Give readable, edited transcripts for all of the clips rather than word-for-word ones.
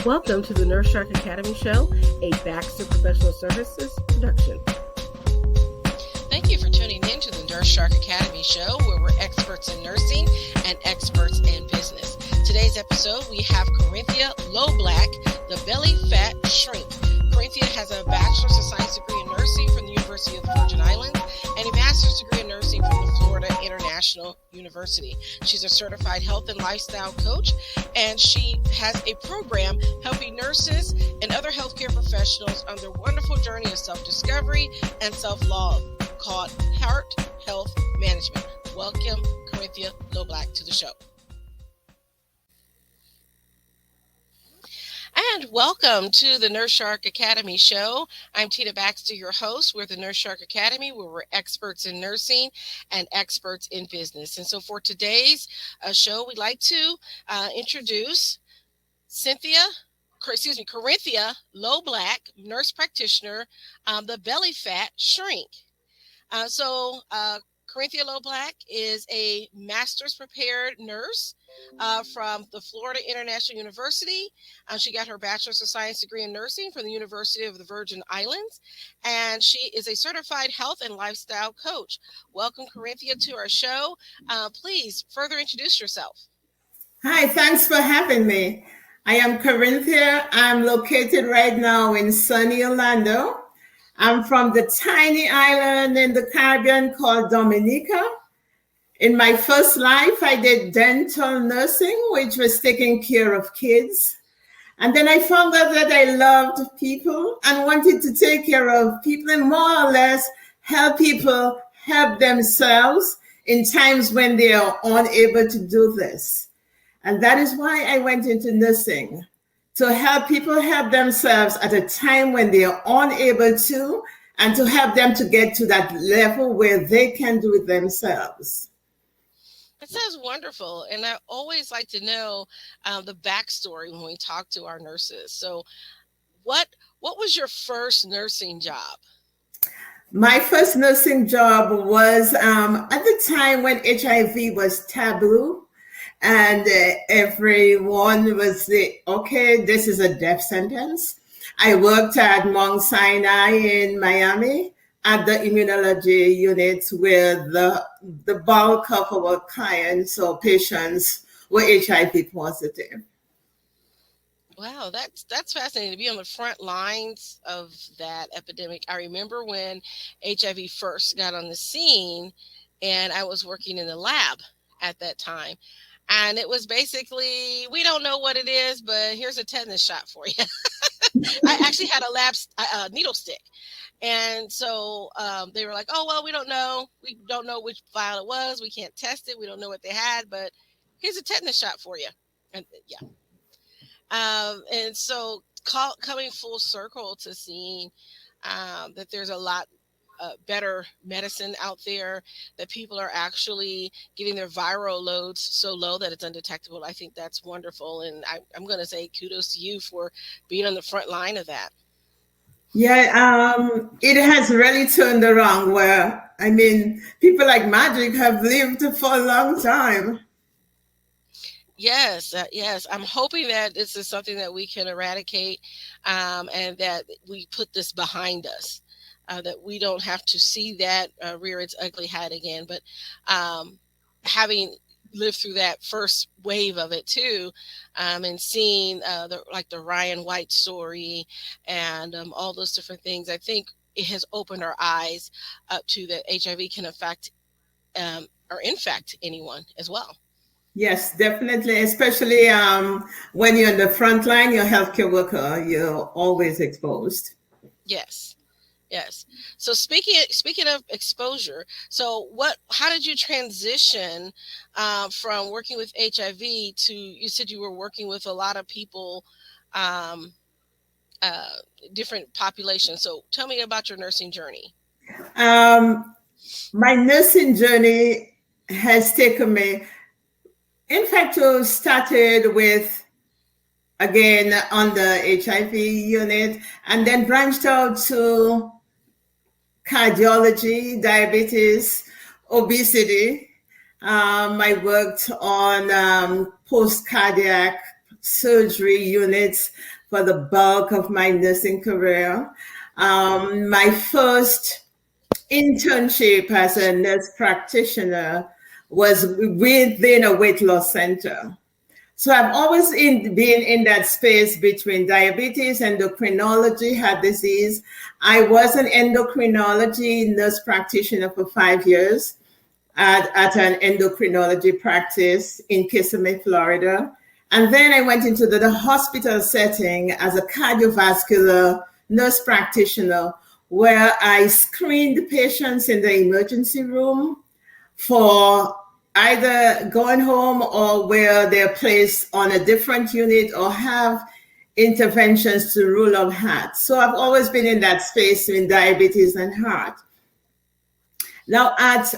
Welcome to the Nurse Shark Academy Show, a Baxter Professional Services production. Thank you for tuning in to the Nurse Shark Academy Show, where we're experts in nursing and experts in business. Today's episode, we have Corinthia Loblack, the Bellyfat Shrink. Corinthia has a Bachelor of Science Degree in Nursing from the University of the Virgin Islands and a Master's Degree in Nursing from the Florida International University. She's a certified health and lifestyle coach, and she has a program helping nurses and other healthcare professionals on their wonderful journey of self-discovery and self-love called Heart Health Management. Welcome, Corinthia Loblack, to the show. And welcome to the Nurse Shark Academy Show. I'm Tina Baxter, your host. We're the Nurse Shark Academy, where we're experts in nursing and experts in business. And so for today's show, we'd like to introduce Corinthia Loblack, nurse practitioner, the Bellyfat Shrink. Corinthia Loblack is a master's prepared nurse from the Florida International University. She got her Bachelor of Science Degree in Nursing from the University of the Virgin Islands, and she is a certified health and lifestyle coach. Welcome, Corinthia, to our show. Please further introduce yourself. Hi, thanks for having me. I am Corinthia. I'm located right now in sunny Orlando. I'm from the tiny island in the Caribbean called Dominica. In my first life, I did dental nursing, which was taking care of kids. And then I found out that I loved people and wanted to take care of people and more or less help people help themselves in times when they are unable to do this. And that is why I went into nursing, to help people help themselves at a time when they are unable to, and to help them to get to that level where they can do it themselves. That sounds wonderful. And I always like to know the backstory when we talk to our nurses. So what was your first nursing job? My first nursing job was at the time when HIV was taboo. And everyone was okay, this is a death sentence. I worked at Mount Sinai in Miami at the immunology unit where the bulk of our clients or patients were HIV positive. Wow, that's fascinating to be on the front lines of that epidemic. I remember when HIV first got on the scene, and I was working in the lab at that time. And it was basically, we don't know what it is, but here's a tetanus shot for you. I actually had a needle stick. And so they were like, oh, well, we don't know. We don't know which vial it was. We can't test it. We don't know what they had, but here's a tetanus shot for you. And yeah. And so coming full circle to seeing that there's a lot better medicine out there, that people are actually getting their viral loads so low that it's undetectable. I think that's wonderful. And I'm going to say kudos to you for being on the front line of that. Yeah, it has really turned around where, people like Magic have lived for a long time. Yes. I'm hoping that this is something that we can eradicate and that we put this behind us. That we don't have to see that rear its ugly head again. But having lived through that first wave of it too, and seeing the Ryan White story and all those different things, I think it has opened our eyes up to that HIV can affect or infect anyone as well. Yes, definitely. Especially when you're in the front line, you're a healthcare worker, you're always exposed. Yes. So speaking of exposure, so how did you transition from working with HIV to, you said you were working with a lot of people, different populations. So tell me about your nursing journey. My nursing journey has taken me, in fact, I started with, again, on the HIV unit, and then branched out to cardiology, diabetes, obesity. I worked on post-cardiac surgery units for the bulk of my nursing career. My first internship as a nurse practitioner was within a weight loss center. So I've always been in that space between diabetes, endocrinology, heart disease. I was an endocrinology nurse practitioner for 5 years at an endocrinology practice in Kissimmee, Florida. And then I went into the hospital setting as a cardiovascular nurse practitioner where I screened patients in the emergency room for either going home or where they're placed on a different unit or have interventions to rule out heart. So I've always been in that space in diabetes and heart. Now, as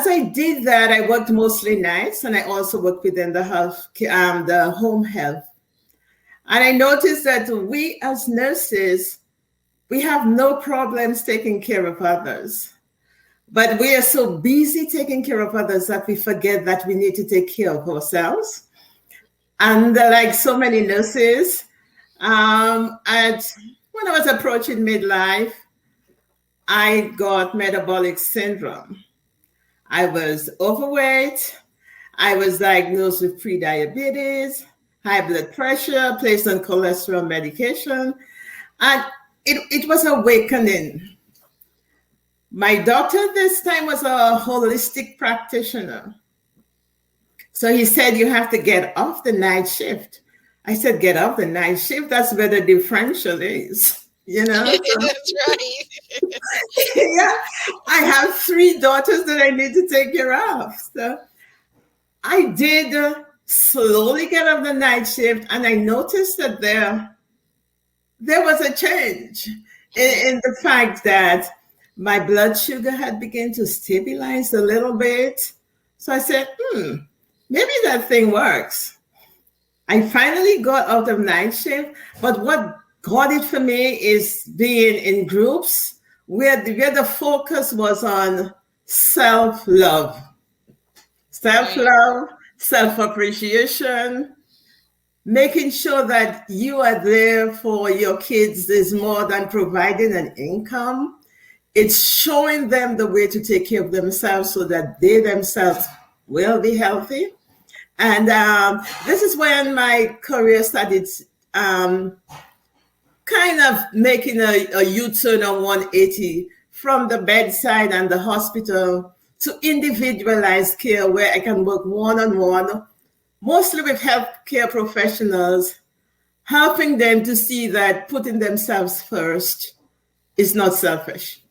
I did that, I worked mostly nights, and I also worked within the the home health. And I noticed that we as nurses, we have no problems taking care of others. But we are so busy taking care of others that we forget that we need to take care of ourselves. And like so many nurses, when I was approaching midlife, I got metabolic syndrome. I was overweight. I was diagnosed with prediabetes, high blood pressure, placed on cholesterol medication. And it was awakening. My doctor this time was a holistic practitioner. So he said, you have to get off the night shift. I said, get off the night shift? That's where the differential is, you know? That's right. Yeah, I have 3 daughters that I need to take care of. So I did slowly get off the night shift, and I noticed that there was a change in the fact that my blood sugar had begun to stabilize a little bit. So I said, maybe that thing works. I finally got out of night shift, but what got it for me is being in groups where the focus was on self-love, self-appreciation, making sure that you are there for your kids is more than providing an income. It's showing them the way to take care of themselves so that they themselves will be healthy. And this is when my career started kind of making a U-turn on 180 from the bedside and the hospital to individualized care, where I can work one-on-one, mostly with healthcare professionals, helping them to see that putting themselves first is not selfish.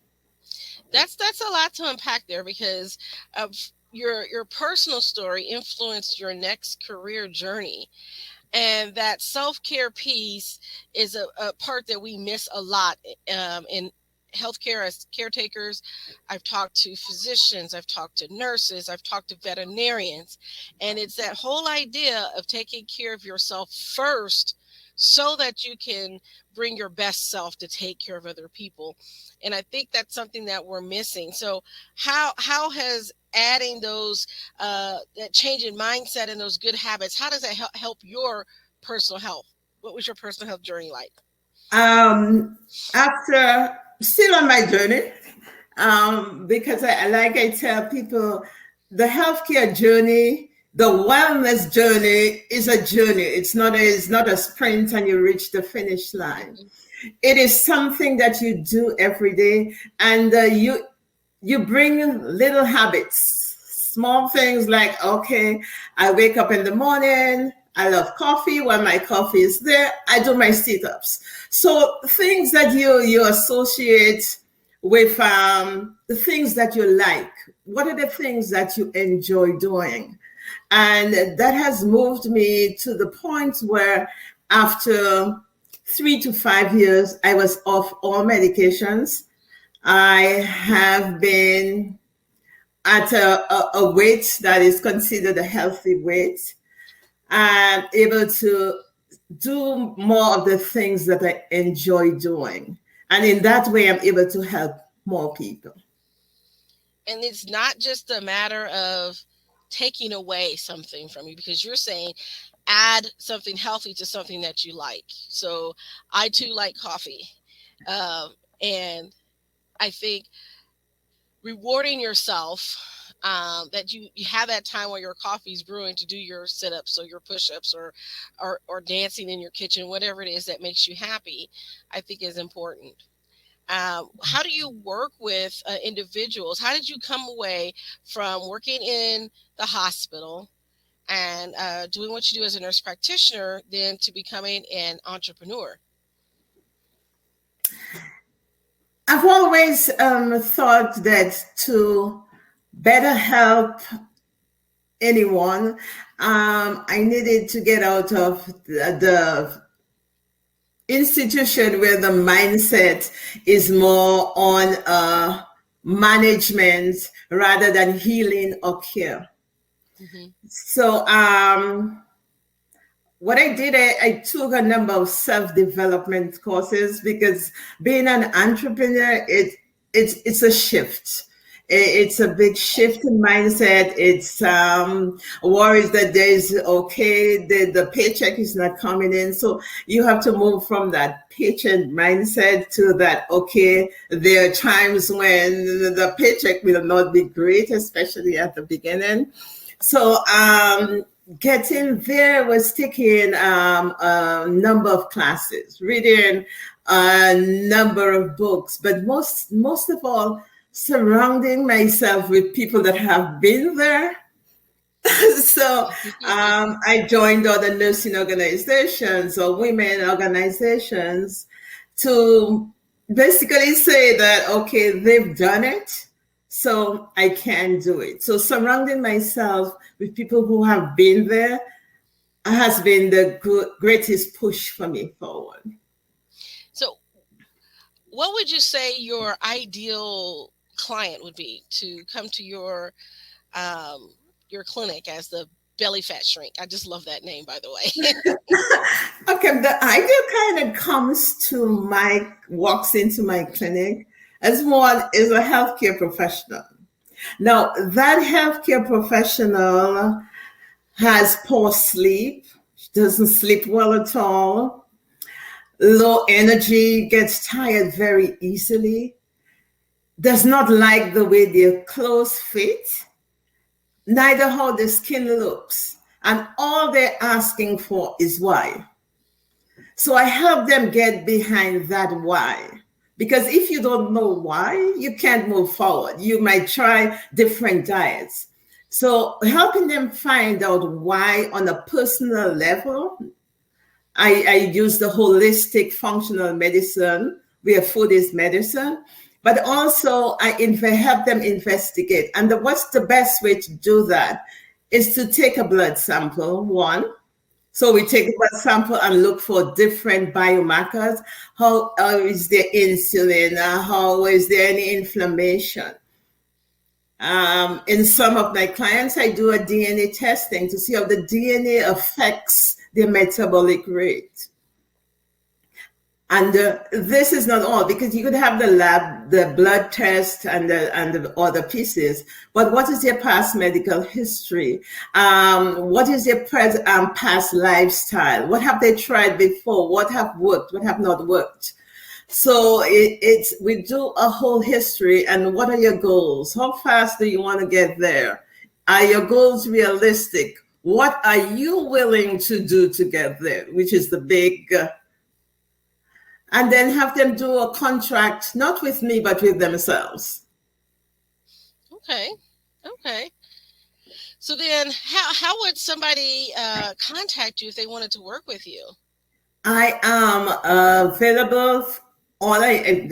That's a lot to unpack there, because your personal story influenced your next career journey. And that self-care piece is a part that we miss a lot in healthcare as caretakers. I've talked to physicians, I've talked to nurses, I've talked to veterinarians, and it's that whole idea of taking care of yourself first so that you can bring your best self to take care of other people. And I think that's something that we're missing. So how has adding those that change in mindset and those good habits, how does that help your personal health? What was your personal health journey like? After still on my journey, because I tell people, the healthcare journey, the wellness journey is a journey. It's not a sprint and you reach the finish line. It is something that you do every day, and you bring little habits, small things like, okay, I wake up in the morning, I love coffee. When my coffee is there, I do my sit-ups. So things that you associate with the things that you like. What are the things that you enjoy doing? And that has moved me to the point where after 3 to 5 years, I was off all medications. I have been at a weight that is considered a healthy weight. I'm able to do more of the things that I enjoy doing. And in that way, I'm able to help more people. And it's not just a matter of taking away something from you, because you're saying add something healthy to something that you like. So I too like coffee. And I think rewarding yourself, that you have that time where your coffee's brewing to do your sit-ups or your push-ups or dancing in your kitchen, whatever it is that makes you happy, I think is important. How do you work with individuals? How did you come away from working in the hospital and doing what you do as a nurse practitioner, then to becoming an entrepreneur? I've always thought that to better help anyone, I needed to get out of the institution where the mindset is more on management rather than healing or care. Mm-hmm. So what I did, I took a number of self-development courses because being an entrepreneur, it's a shift. It's a big shift in mindset. It's worries that there's the paycheck is not coming in. So you have to move from that paycheck mindset to that, okay, there are times when the paycheck will not be great, especially at the beginning. So getting there was taking a number of classes, reading a number of books, but most of all, surrounding myself with people that have been there. So I joined other nursing organizations or women organizations to basically say that, okay, they've done it, so I can do it. So surrounding myself with people who have been there has been the greatest push for me forward. So what would you say your ideal client would be to come to your clinic as the Bellyfat Shrink? I just love that name, by the way. Okay, the ideal kind of walks into my clinic as one is a healthcare professional. Now, that healthcare professional has poor sleep, doesn't sleep well at all, low energy, gets tired very easily, does not like the way their clothes fit, neither how the skin looks. And all they're asking for is why. So I help them get behind that why. Because if you don't know why, you can't move forward. You might try different diets. So helping them find out why on a personal level, I use the holistic functional medicine where food is medicine. But also, I help them investigate. And what's the best way to do that is to take a blood sample, one. So we take a blood sample and look for different biomarkers. How is there insulin? How is there any inflammation? In some of my clients, I do a DNA testing to see how the DNA affects their metabolic rate. And this is not all, because you could have the blood test and the other pieces. But what is their past medical history? What is their past lifestyle? What have they tried before? What have worked? What have not worked? So we do a whole history. And what are your goals? How fast do you want to get there? Are your goals realistic? What are you willing to do to get there? Which is the big. And then have them do a contract, not with me, but with themselves. Okay. So then how would somebody contact you if they wanted to work with you? I am available. I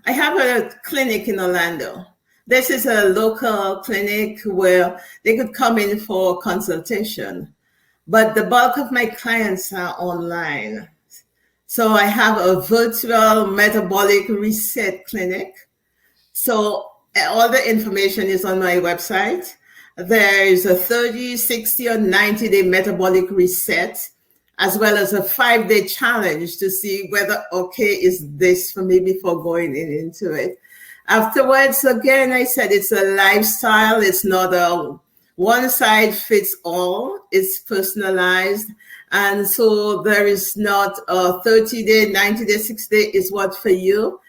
have a clinic in Orlando. This is a local clinic where they could come in for consultation. But the bulk of my clients are online. So I have a virtual metabolic reset clinic. So all the information is on my website. There is a 30, 60, or 90-day metabolic reset, as well as a 5-day challenge to see whether, okay, is this for me before going into it. Afterwards, again, I said it's a lifestyle. It's not a one size fits all. It's personalized. And so there is not a 30-day, 90-day, 60-day is what for you.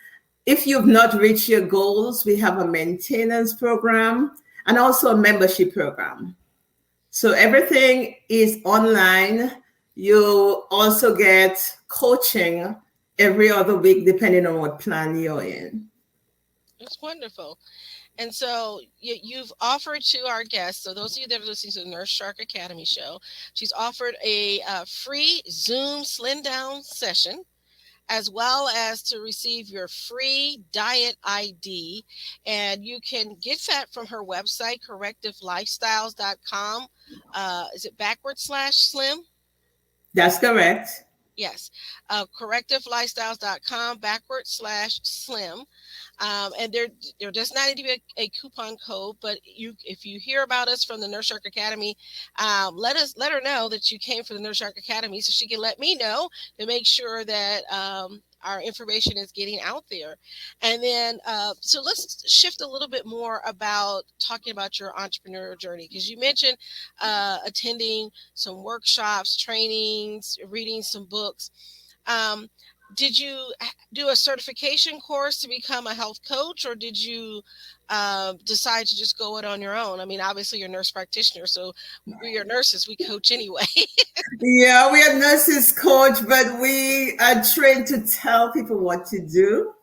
If you've not reached your goals, we have a maintenance program and also a membership program. So everything is online. You also get coaching every other week, depending on what plan you're in. It's wonderful. And so you've offered to our guests, so those of you that are listening to the Nurse Shark Academy show, she's offered a free Zoom slim down session, as well as to receive your free diet ID. And you can get that from her website, correctivelifestyles.com. Is it /slim? That's correct. Yes. Correctivelifestyles.com /slim. And there does not need to be a coupon code, but if you hear about us from the Nurse Shark Academy, let her know that you came from the Nurse Shark Academy, so she can let me know to make sure that our information is getting out there. And then, so let's shift a little bit more about talking about your entrepreneurial journey, because you mentioned attending some workshops, trainings, reading some books. Did you do a certification course to become a health coach, or did you decide to just go it on your own? I mean, obviously you're a nurse practitioner, so we're nurses, we coach anyway. Yeah, we are nurses coach, but we are trained to tell people what to do.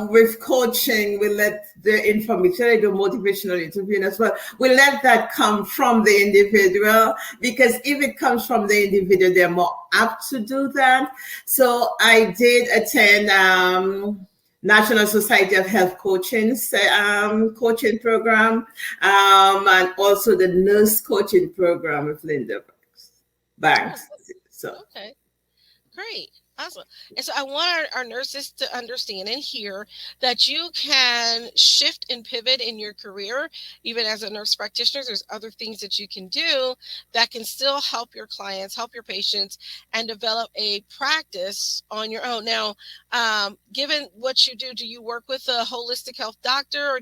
With coaching, we let the information, I do motivational interviewing as well. We let that come from the individual, because if it comes from the individual, they're more apt to do that. So I did attend National Society of Health Coaching coaching program, and also the nurse coaching program with Linda Banks. So okay, great. Awesome. And so I want our nurses to understand and hear that you can shift and pivot in your career. Even as a nurse practitioner, there's other things that you can do that can still help your clients, help your patients, and develop a practice on your own. Now, given what you do you work with a holistic health doctor, or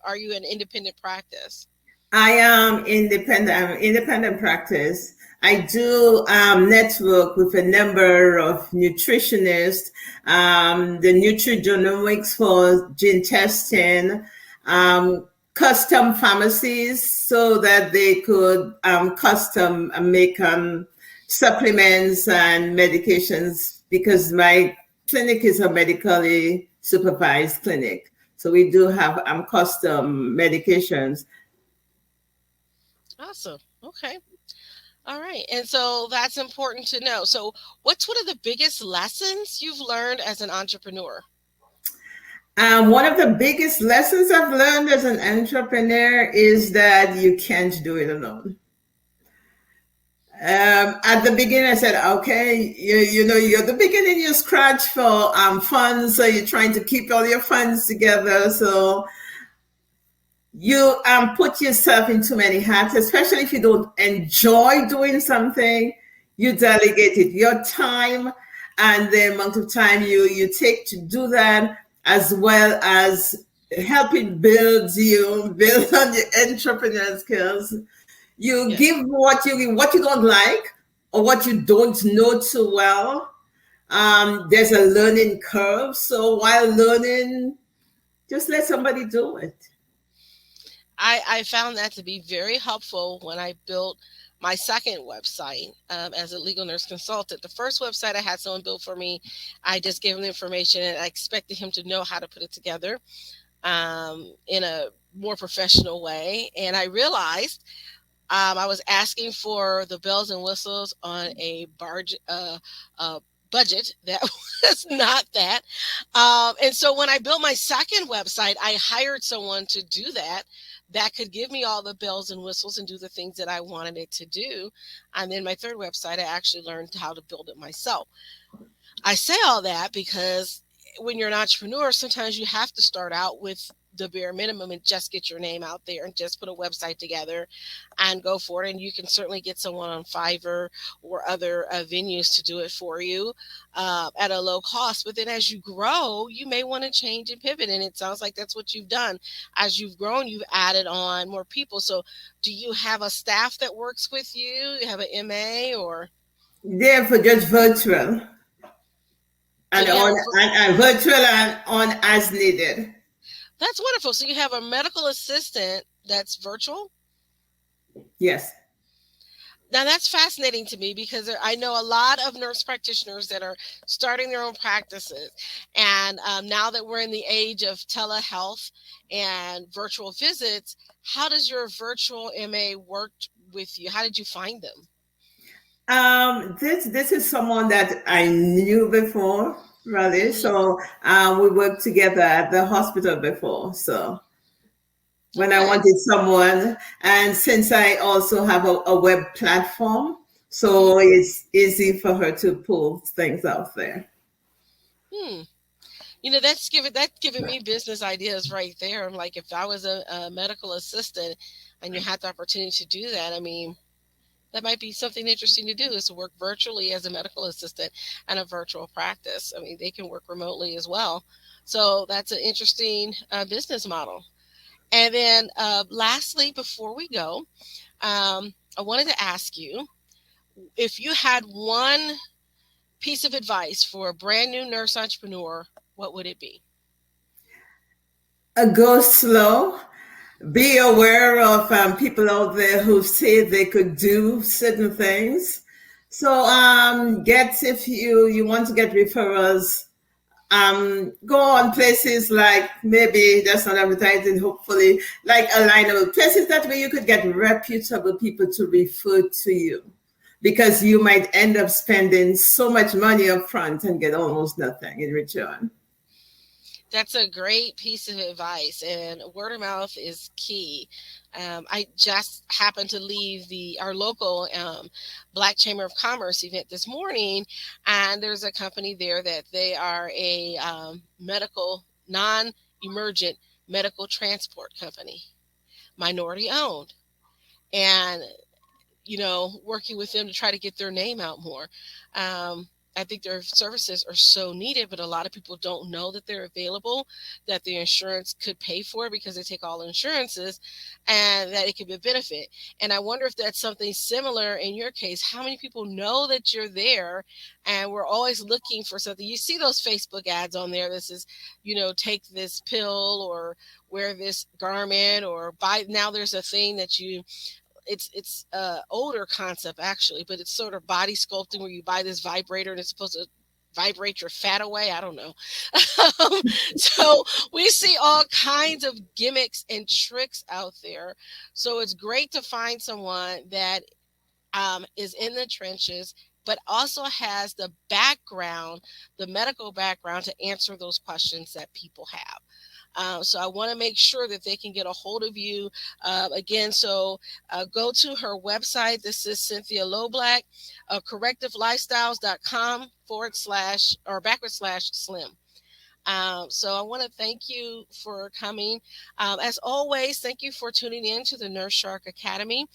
are you an independent practice? I am independent. I'm independent practice. I do network with a number of nutritionists, the nutrigenomics for gene testing, custom pharmacies so that they could custom make supplements and medications, because my clinic is a medically supervised clinic. So we do have custom medications. Awesome. Okay. All right. And so that's important to know. So what's one of the biggest lessons you've learned as an entrepreneur? One of the biggest lessons I've learned as an entrepreneur is that you can't do it alone. At the beginning, I said, okay, you're the beginning, you scratch for funds. So you're trying to keep all your funds together. So you put yourself in too many hats, especially if you don't enjoy doing something. You delegate it, your time and the amount of time you take to do that, as well as helping build on your entrepreneurial skills. You give what you don't like or what you don't know too well. There's a learning curve. So while learning, just let somebody do it. I found that to be very helpful when I built my second website as a legal nurse consultant. The first website I had someone build for me. I just gave him the information and I expected him to know how to put it together in a more professional way. And I realized I was asking for the bells and whistles on a budget that was not that. And so when I built my second website, I hired someone to do that could give me all the bells and whistles and do the things that I wanted it to do. And then my third website, I actually learned how to build it myself. I say all that because when you're an entrepreneur, sometimes you have to start out with the bare minimum and just get your name out there and just put a website together and go for it. And you can certainly get someone on Fiverr or other venues to do it for you at a low cost. But then as you grow, you may want to change and pivot. And it sounds like that's what you've done. As you've grown, you've added on more people. So do you have a staff that works with you? You have an MA or? Yeah, for just virtual. And on virtual and on as needed. That's wonderful. So you have a medical assistant that's virtual? Yes. Now that's fascinating to me because I know a lot of nurse practitioners that are starting their own practices. And now that we're in the age of telehealth and virtual visits, how does your virtual MA work with you? How did you find them? This is someone that I knew before, really. So we worked together at the hospital before. So when I wanted someone, and since I also have a web platform, so it's easy for her to pull things out there. You know, that's giving me business ideas right there. I'm like, if I was a medical assistant and you had the opportunity to do that, I mean, that might be something interesting to do, is to work virtually as a medical assistant and a virtual practice. I mean, they can work remotely as well. So that's an interesting business model. And then lastly, before we go, I wanted to ask you, if you had one piece of advice for a brand new nurse entrepreneur, what would it be? Go slow. Be aware of people out there who say they could do certain things. So if you want to get referrals, go on places like, maybe that's not advertising, hopefully, like Alignable, places that way you could get reputable people to refer to you, because you might end up spending so much money up front and get almost nothing in return. That's a great piece of advice, and word of mouth is key. I just happened to leave our local Black Chamber of Commerce event this morning, and there's a company there that they are a non-emergent medical transport company, minority owned, and working with them to try to get their name out more. I think their services are so needed, but a lot of people don't know that they're available, that the insurance could pay for it because they take all insurances, and that it could be a benefit. And I wonder if that's something similar in your case. How many people know that you're there? And we're always looking for something. You see those Facebook ads on there. This is, take this pill or wear this garment or buy. Now there's a thing that it's older concept actually, but it's sort of body sculpting where you buy this vibrator and it's supposed to vibrate your fat away. I don't know. So we see all kinds of gimmicks and tricks out there. So it's great to find someone that is in the trenches, but also has the background, the medical background, to answer those questions that people have. So I want to make sure that they can get a hold of you again. So go to her website. This is Corinthia Loblack, correctivelifestyles.com/slim. So I want to thank you for coming. As always, thank you for tuning in to the Nurse Shark Academy.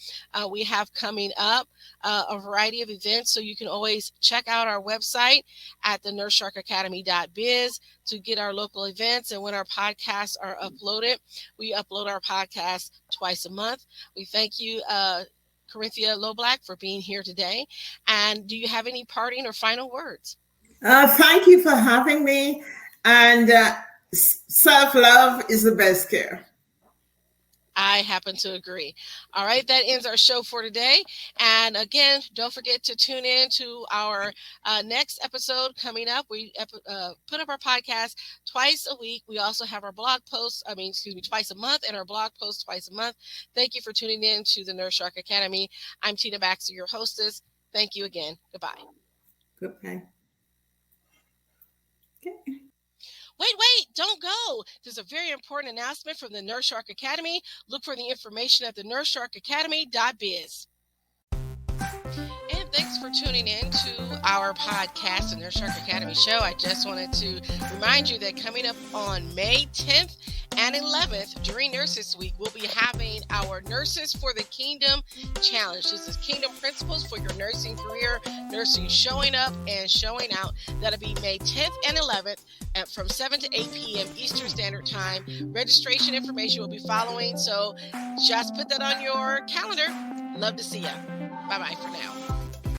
We have coming up a variety of events, so you can always check out our website at thenurseSharkAcademy.biz to get our local events. And when our podcasts are uploaded, we upload our podcast twice a month. We thank you, Corinthia Loblack, for being here today. And do you have any parting or final words? Thank you for having me. And self-love is the best care. I happen to agree. All right, that ends our show for today. And again, don't forget to tune in to our next episode coming up. We put up our podcast twice a week. We also have our blog posts, twice a month, and our blog posts twice a month. Thank you for tuning in to the Nurse Shark Academy. I'm Tina Baxter, your hostess. Thank you again. Goodbye. Goodbye. Okay. Wait, don't go. There's a very important announcement from the Nurse Shark Academy. Look for the information at thenurseSharkAcademy.biz. And thanks for tuning in to our podcast, the Nurse Shark Academy Show. I just wanted to remind you that coming up on May 10th and 11th, during Nurses Week, we'll be having our Nurses for the Kingdom Challenge. This is Kingdom Principles for your nursing career, nursing showing up and showing out. That'll be May 10th and 11th from 7 to 8 p.m. Eastern Standard Time. Registration information will be following, so just put that on your calendar. Love to see you. Bye-bye for now.